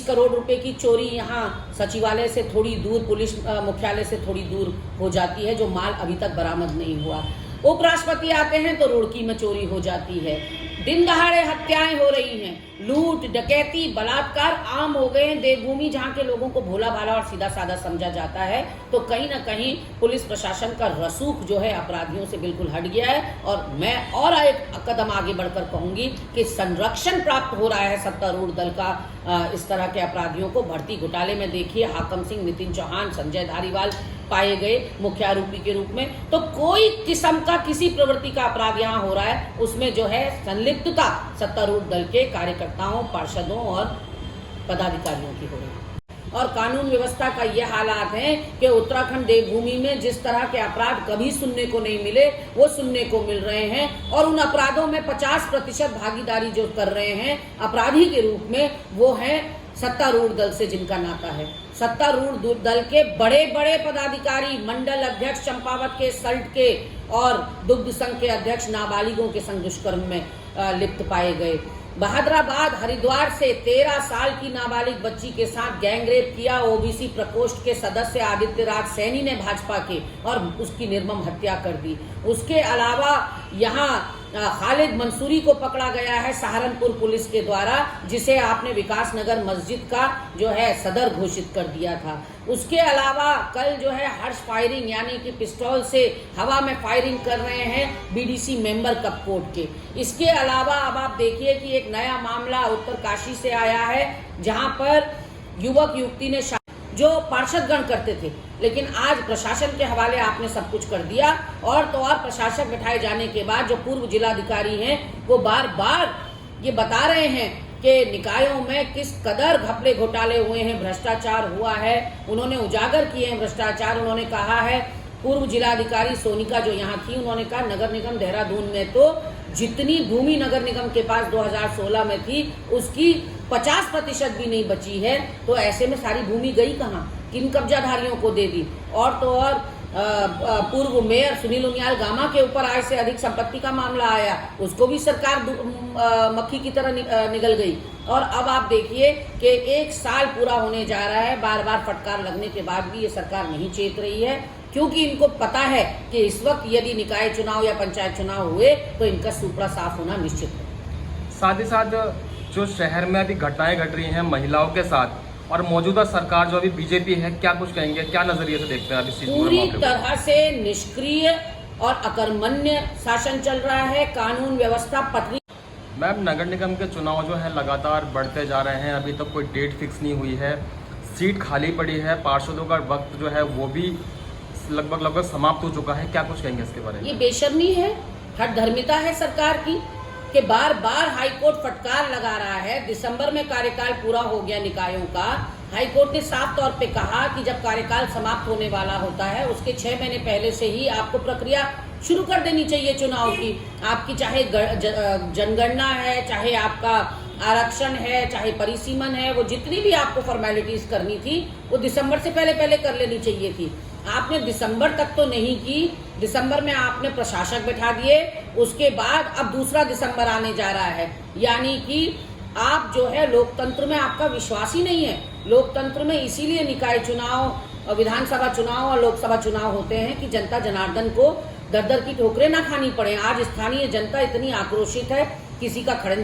करोड़ रुपए की चोरी यहाँ सचिवालय से थोड़ी दूर, पुलिस मुख्यालय से थोड़ी दूर हो जाती है, जो माल अभी तक बरामद नहीं हुआ। उपराष्ट्रपति आते हैं तो रुड़की में चोरी हो जाती है। दिन दहाड़े हत्याएं हो रही हैं, लूट, डकैती, बलात्कार आम हो गए हैं। देवभूमि जहां के लोगों को भोला भाला और सीधा साधा समझा जाता है, तो कहीं ना कहीं पुलिस प्रशासन का रसूख जो है अपराधियों से बिल्कुल हट गया है। और मैं और एक कदम आगे बढ़कर कहूंगी कि संरक्षण प्राप्त हो रहा है सत्तारूढ़ दल का इस तरह के अपराधियों को। भर्ती घोटाले में देखिए, हाकम सिंह, नितिन चौहान, संजय धारीवाल पाए गए मुख्य आरोपी के रूप में। तो कोई किस्म का किसी प्रवृत्ति का अपराध यहाँ हो रहा है, उसमें जो है संलिप्तता सत्तारूढ़ दल के कार्यकर्ताओं, पार्षदों और पदाधिकारियों की हो रही है। और कानून व्यवस्था का ये हालात है कि उत्तराखंड देवभूमि में जिस तरह के अपराध कभी सुनने को नहीं मिले, वो सुनने को मिल रहे हैं। और उन अपराधों में 50% भागीदारी जो कर रहे हैं अपराधी के रूप में, वो है सत्तारूढ़ दल से जिनका नाता है। सत्तारूढ़ दल के बड़े बड़े पदाधिकारी, मंडल अध्यक्ष चंपावत के, सल्ट के और दुग्ध संघ के अध्यक्ष नाबालिगों के संग दुष्कर्म में लिप्त पाए गए। बहादुराबाद, हरिद्वार से 13 साल की नाबालिग बच्ची के साथ गैंगरेप किया ओबीसी प्रकोष्ठ के सदस्य आदित्य राज सैनी ने भाजपा के, और उसकी निर्मम हत्या कर दी। उसके अलावा यहाँ खालिद मंसूरी को पकड़ा गया है सहारनपुर पुलिस के द्वारा, जिसे आपने विकास नगर मस्जिद का जो है सदर घोषित कर दिया था। उसके अलावा कल जो है हर्ष फायरिंग यानी कि पिस्तौल से हवा में फायरिंग कर रहे हैं बीडीसी मेंबर कपकोट के। इसके अलावा अब आप देखिए कि एक नया मामला उत्तरकाशी से आया है, जहां पर युवक युवती ने जो पार्षदगण करते थे, लेकिन आज प्रशासन के हवाले आपने सब कुछ कर दिया। और तो और प्रशासक बैठाए जाने के बाद जो पूर्व जिलाधिकारी हैं, वो बार बार ये बता रहे हैं कि निकायों में किस कदर घपले घोटाले हुए हैं, भ्रष्टाचार हुआ है। उन्होंने उजागर किए हैं भ्रष्टाचार। उन्होंने कहा है, पूर्व जिलाधिकारी सोनिका जो यहाँ थी, उन्होंने कहा नगर निगम देहरादून में तो जितनी भूमि नगर निगम के पास 2016 में थी, उसकी 50% भी नहीं बची है। तो ऐसे में सारी भूमि गई कहाँ, किन कब्जाधारियों को दे दी। और तो और पूर्व मेयर सुनील उनियाल गामा के ऊपर आय से अधिक संपत्ति का मामला आया, उसको भी सरकार मक्खी की तरह निगल गई। और अब आप देखिए कि 1 साल पूरा होने जा रहा है, बार बार फटकार लगने के बाद भी ये सरकार नहीं चेत रही है, क्योंकि इनको पता है कि इस वक्त यदि निकाय चुनाव या पंचायत चुनाव हुए तो इनका सुपड़ा साफ होना निश्चित है। साथ ही साथ जो शहर में अभी घटनाएं घट रही हैं महिलाओं के साथ, और मौजूदा सरकार जो अभी बीजेपी है, क्या कुछ कहेंगे, क्या नजरिए से देखते हैं अभी इस पूरी तरह से निष्क्रिय और अकर्मण्य शासन चल रहा है, कानून व्यवस्था पटरी। मैम, नगर निगम के चुनाव जो है लगातार बढ़ते जा रहे हैं, अभी तक कोई डेट फिक्स नहीं हुई है, सीट खाली पड़ी है, पार्षदों का वक्त जो है वो भी लगभग समाप्त हो चुका है। क्या कुछ कहेंगे इसके बारे में? ये बेशर्मी है, हठधर्मिता है सरकार की कि बार बार हाईकोर्ट फटकार लगा रहा है। दिसंबर में कार्यकाल पूरा हो गया निकायों का। हाईकोर्ट ने साफ तौर पे कहा कि जब कार्यकाल समाप्त होने वाला होता है, उसके 6 महीने पहले से ही आपको प्रक्रिया शुरू कर देनी चाहिए चुनाव की। आपकी चाहे जनगणना है, चाहे आपका आरक्षण है, चाहे परिसीमन है, वो जितनी भी आपको फॉर्मेलिटीज करनी थी, वो दिसंबर से पहले कर लेनी चाहिए थी। आपने दिसंबर तक तो नहीं की। दिसंबर में आपने प्रशासक बैठा दिए, उसके बाद अब दूसरा दिसंबर आने जा रहा है। यानी कि आप जो है लोकतंत्र में आपका विश्वास ही नहीं है। लोकतंत्र में इसीलिए निकाय चुनाव, विधानसभा चुनाव और लोकसभा चुनाव होते हैं कि जनता जनार्दन को दर दर की ठोकरें ना खानी पड़े। आज स्थानीय जनता इतनी आक्रोशित है, किसी का खड़न